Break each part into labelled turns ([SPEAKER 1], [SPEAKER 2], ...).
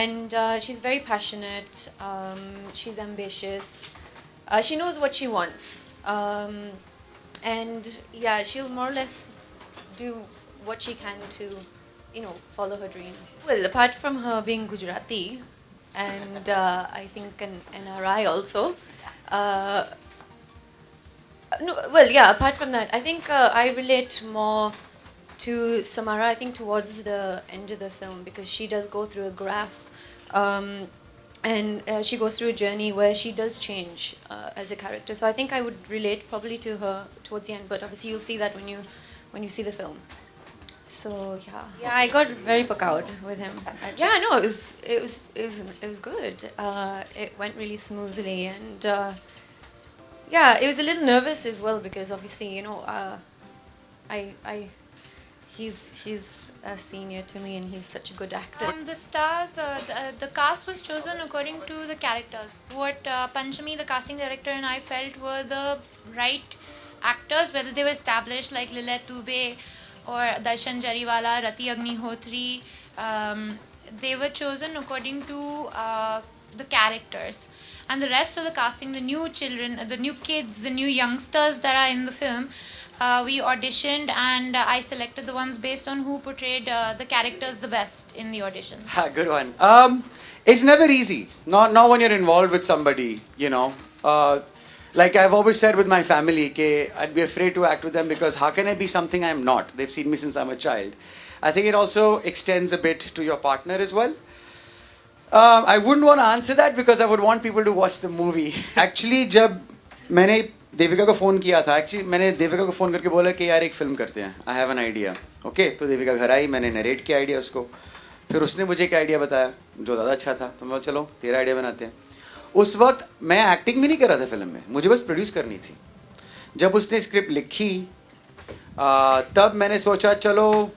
[SPEAKER 1] and she's very passionate. She's ambitious. She knows what she wants, and yeah, she'll more or less do what she can to, follow her dream. Well, apart from her being Gujarati, and I think an NRI also. Uh, no, well, yeah. Apart from that, I think I relate more to Samara, I think, towards the end of the film, because she does go through a graph, and she goes through a journey where she does change as a character. So I think I would relate probably to her towards the end, but obviously you'll see that when you see the film. So yeah, I got very pakaud with him. Yeah, no, it was good. It went really smoothly, and yeah, it was a little nervous as well, because obviously, I he's a senior to me, and he's such a good actor.
[SPEAKER 2] The stars, the cast was chosen according to the characters. What Panchami, the casting director, and I felt were the right actors, whether they were established like Lilith Dubey or Darshan Jariwala, Rati Agnihotri. They were chosen according to the characters. And the rest of the casting, the new children, the new kids, the new youngsters that are in the film, we auditioned, and I selected the ones based on who portrayed the characters the best in the audition.
[SPEAKER 3] Good one. It's never easy. Not when you're involved with somebody, like I've always said with my family, I'd be afraid to act with them because how can I be something I'm not? They've seen me since I'm a child. I think it also extends a bit to your partner as well. I wouldn't want to answer that because I would want people to watch the movie. Actually, जब मैंने देविका को phone किया था, मैंने देविका को phone करके बोला कि यार एक फ़िल्म करते हैं, I have an idea. Okay, तो देविका घर आई, मैंने नरेट किया आइडिया उसको, फिर उसने मुझे एक आइडिया बताया जो ज़्यादा अच्छा था, तो मैं बोला चलो तेरा आइडिया बनाते हैं. उस वक्त मैं एक्टिंग भी नहीं कर रहा था फिल्म में, मुझे बस प्रोड्यूस करनी थी. जब उसने स्क्रिप्ट लिखी तब मैंने सोचा चलो,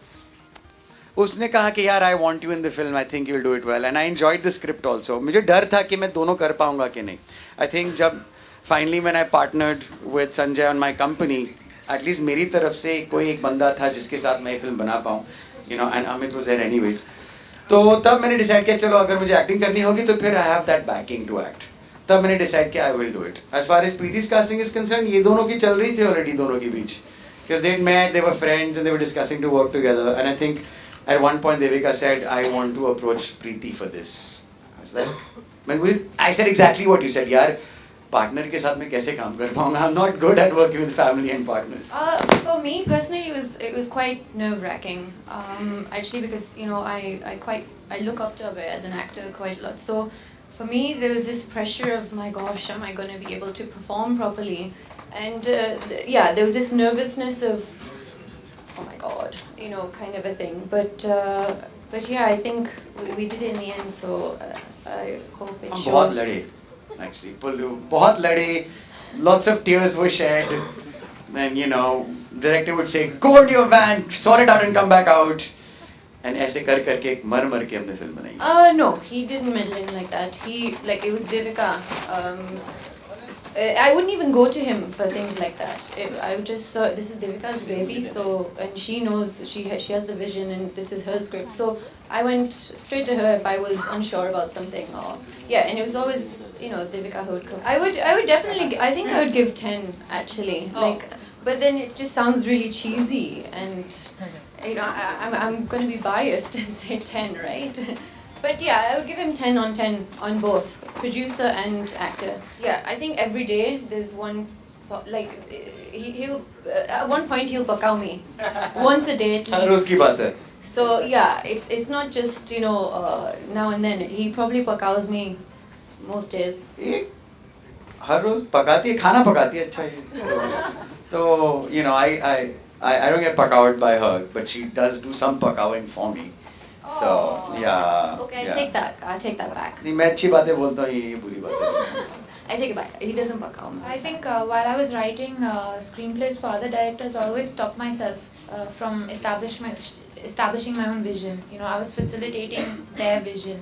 [SPEAKER 3] उसने कहा कि यार I want you in the film, I think you will do it well, and I enjoyed the script also. मुझे डर था कि मैं दोनों कर पाऊंगा कि नहीं. आई थिंक जब finally when I partnered with Sanjay on my company, at least मेरी तरफ से कोई एक बंदा था जिसके साथ मैं ये फिल्म बना पाऊँ, and Amit was there anyways. तो तब मैंने डिसाइड किया चलो अगर मुझे एक्टिंग करनी होगी तो फिर I have that backing to act. तब मैंने डिसाइड किया I will do it. As far as Preity's casting is concern, ये दोनों की चल रही थी ऑलरेडी दोनों के बीच, because they had met, they were friends, and they were discussing to work together. And I think at one point Devika said, I want to approach Preeti for this. I was like, I said exactly what you said. यार partner के साथ मैं कैसे काम कर पाऊँगा? I'm not good at working with family and partners.
[SPEAKER 1] For me personally, it was quite nerve-wracking. Actually, because I look up to Abhay as an actor quite a lot. So for me, there was this pressure of my gosh, am I going to be able to perform properly? And yeah, there was this nervousness of oh my god, kind of a thing. But yeah, I think we did it in the end. So I hope it shows.
[SPEAKER 3] बहुत लड़े, actually. बहुत लड़े. Lots of tears were shed. Then director would say, "Go into your van, sort it out, and come back out." And ऐसे करके मर के हमने film बनाई.
[SPEAKER 1] No, he didn't meddle in like that. It was Devika. I wouldn't even go to him for things like that. I would just saw this is Devika's baby, and she knows she has the vision, and this is her script. So I went straight to her if I was unsure about something, and it was always Devika who would come. I would definitely, I think I would give 10 actually, but then it just sounds really cheesy, and I'm going to be biased and say 10, right? But yeah, I would give him 10 on 10 on both producer and actor. Yeah, I think every day there's one, he'll at one point he'll pakao me once a day at least.
[SPEAKER 3] हर रोज की बात है.
[SPEAKER 1] So yeah, it's not just now and then. He probably pakaos me most days.
[SPEAKER 3] हर रोज पकाती है, खाना पकाती है अच्छा ही. तो I don't get pakawed by her, but she does do some pakawing for me. So yeah.
[SPEAKER 1] Okay, I'll take that back.
[SPEAKER 3] नहीं, मैं अच्छी बातें बोलता हूँ, ये बुरी बातें.
[SPEAKER 1] I take it back. He doesn't pakao me.
[SPEAKER 2] I think while I was writing screenplays for other directors, I always stopped myself from establishing my own vision. I was facilitating their vision.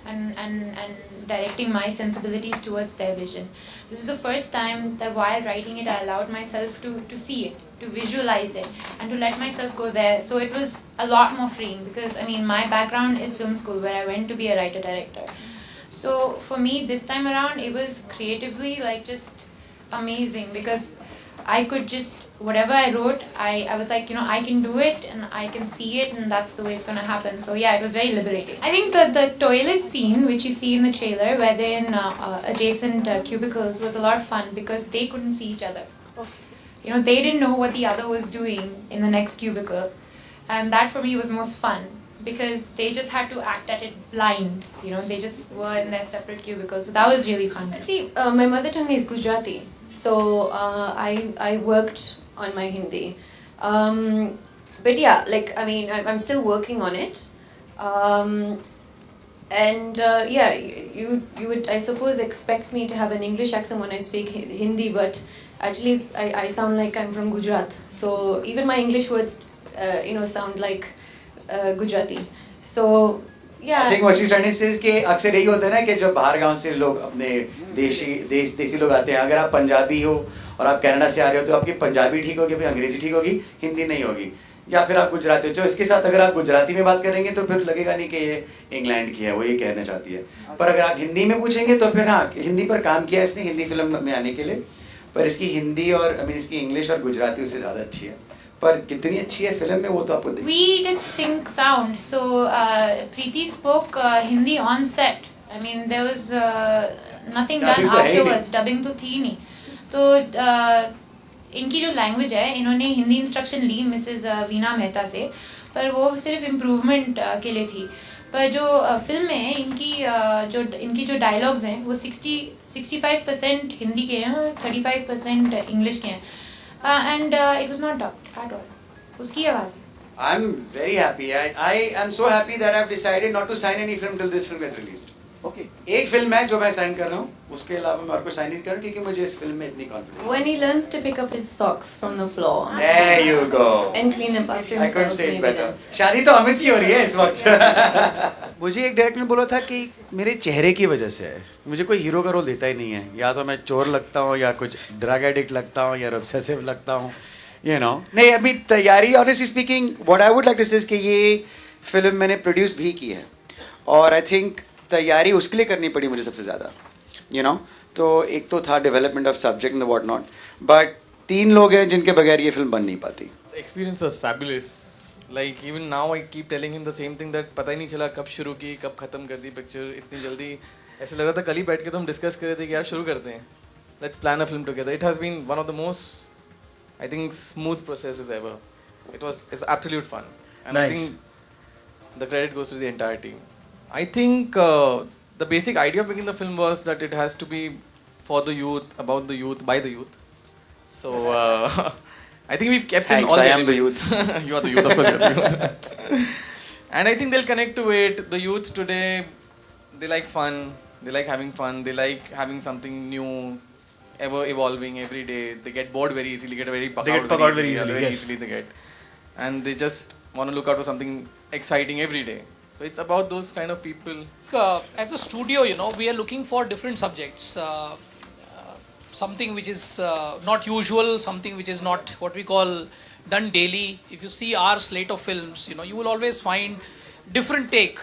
[SPEAKER 2] and directing my sensibilities towards their vision. This is the first time that while writing it, I allowed myself to see it, to visualize it, and to let myself go there. So it was a lot more freeing because, I mean, my background is film school where I went to be a writer-director. So for me, this time around, it was creatively like just amazing because I could just, whatever I wrote, I was like, I can do it and I can see it and that's the way it's going to happen. So yeah, it was very liberating. I think that the toilet scene, which you see in the trailer, where they're in adjacent cubicles, was a lot of fun because they couldn't see each other. They didn't know what the other was doing in the next cubicle. And that for me was most fun because they just had to act at it blind. They just were in their separate cubicles. So that was really fun.
[SPEAKER 1] See, my mother tongue is Gujarati. So I worked on my Hindi. But yeah, I'm still working on it. Yeah, you would, I suppose, expect me to have an English accent when I speak Hindi, but actually I sound like I'm from Gujarat. So even my English words, sound like Gujarati. So yeah.
[SPEAKER 3] I think what she's trying to say is कि अक्सर यही होता है ना कि जब बाहर गांव से लोग अपने देसी लोग आते हैं, अगर आप पंजाबी हो और आप कनाडा से आ रहे हो तो आपकी पंजाबी ठीक होगी, फिर अंग्रेजी ठीक होगी, हिंदी नहीं होगी, या फिर आप गुजराती हो। जो इसके साथ अगर आप गुजराती में बात करेंगे तो फिर लगेगा नहीं कि ये इंग्लैंड की है, वो ये कहना चाहती है। पर अगर आप हिंदी में पूछेंगे तो फिर हाँ, हिंदी पर काम किया इसने हिंदी फिल्म में आने के लिए, पर इसकी हिंदी और इसकी इंग्लिश और गुजराती उससे ज़्यादा अच्छी है। पर कितनी अच्छी है फिल्म में वो तो आपको देखिए।
[SPEAKER 2] We did sync sound, so Preeti spoke Hindi on set. I mean there was nothing done afterwards. Dubbing तो थी नहीं। तो इनकी जो लैंग्वेज है, इन्होंने हिंदी इंस्ट्रक्शन ली मिसेस वीना मेहता से, पर वो सिर्फ इम्प्रूवमेंट के लिए थी। पर जो फिल्म में इनकी जो डायलॉग्स हैं वो 65% हिंदी के हैं और 35% इंग्लिश के हैं। And it was not dubbed at all. उसकी आवाज़ है।
[SPEAKER 3] I'm very happy. I am so happy that I've decided not to sign any film till this film is released. Okay. एक फिल्म है जो मैं साइन कर रहा हूँ, उसके अलावा मैं और कोई साइन नहीं कर रहा क्योंकि मुझे इस फिल्म में इतनी confidence.
[SPEAKER 1] When he learns to pick up his socks from the floor.
[SPEAKER 3] There you go.
[SPEAKER 1] And clean up after himself.
[SPEAKER 3] I couldn't say it better. शादी तो अमित की हो रही है इस वक्त। मुझे एक डायरेक्टर ने बोला था कि मेरे चेहरे की वजह से है, मुझे कोई हीरो का रोल देता ही नहीं है, या तो मैं चोर लगता हूँ या कुछ ड्रग एडिक्ट लगता हूँ या ऑब्सेसिव लगता हूँ, नहीं अभी तैयारी honestly speaking what I would like to say कि ये फिल्म मैंने प्रोड्यूस भी की है और आई थिंक तैयारी उसके लिए करनी पड़ी मुझे सबसे ज़्यादा, तो एक तो था development of subject and what not, but 3 लोग हैं जिनके बगैर ये फिल्म बन नहीं पाती।
[SPEAKER 4] Experience was fabulous, like even now I keep telling him the same thing that पता ही नहीं चला कब शुरू की कब खत्म कर दी पिक्चर इतनी जल्दी। ऐसे लग रहा था कल ही बैठ के तो हम डिस्कस कर रहे थे कि यार शुरू करते हैं, let's plan a film together. It has been one of the most I think smooth processes ever. It's absolute fun and I think the credit goes to the entire team. I think the basic idea of making the film was that it has to be for the youth, about the youth, by the youth. So I think we've kept in all the elements. I am the youth. You are the youth, of course. You are the youth. And I think they'll connect to it. The youth today, they like fun. They like having fun. They like having something new, ever evolving every day. They get bored very easily. Get very
[SPEAKER 5] they get puck out very easily.
[SPEAKER 4] Very easily they get, and they just want to look out for something exciting every day. So it's about those kind of people.
[SPEAKER 6] As a studio, we are looking for different subjects. Something which is not usual, something which is not what we call done daily. If you see our slate of films, you will always find different take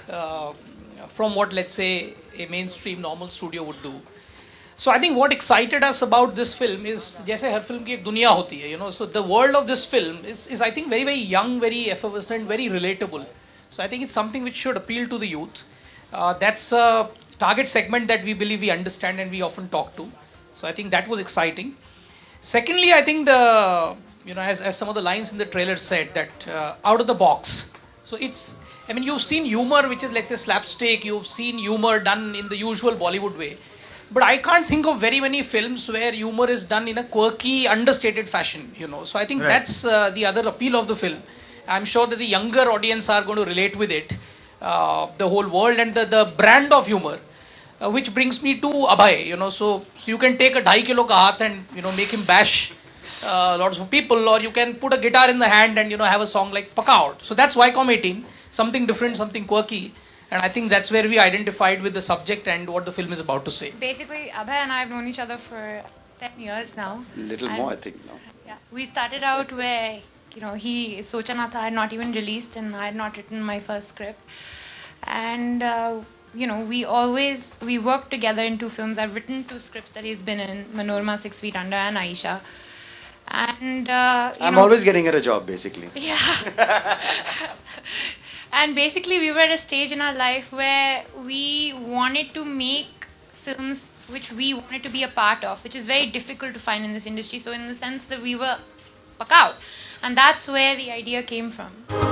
[SPEAKER 6] from what, let's say, a mainstream normal studio would do. So I think what excited us about this film is, जैसे हर film की एक दुनिया होती है, so the world of this film is I think very, very young, very effervescent, very relatable. So I think it's something which should appeal to the youth. That's a target segment that we believe we understand and we often talk to. So I think that was exciting. Secondly, I think as some of the lines in the trailer said, that out of the box. So you've seen humor which is, let's say, slapstick. You've seen humor done in the usual Bollywood way. But I can't think of very many films where humor is done in a quirky, understated fashion. So I think that's the other appeal of the film. I'm sure that the younger audience are going to relate with it, the whole world and the brand of humor, which brings me to Abhay. So you can take a 2.5 kilo ka haath and make him bash lots of people, or you can put a guitar in the hand and have a song like Paka Out. So that's Wycom 18, something different, something quirky. And I think that's where we identified with the subject and what the film is about to say.
[SPEAKER 2] Basically, Abhay and I have known each other for 10 years now.
[SPEAKER 3] Little
[SPEAKER 2] And-
[SPEAKER 3] more, I think. No?
[SPEAKER 2] Yeah. We started out where, he, Sochanatha had not even released and I had not written my first script. And, we worked together in 2 films. I've written 2 scripts that he's been in, Manorma, 6 Feet Under and Aisha. And,
[SPEAKER 3] I'm always getting her a job, basically.
[SPEAKER 2] Yeah. And basically, we were at a stage in our life where we wanted to make films which we wanted to be a part of, which is very difficult to find in this industry. So, in the sense that we were out. And that's where the idea came from.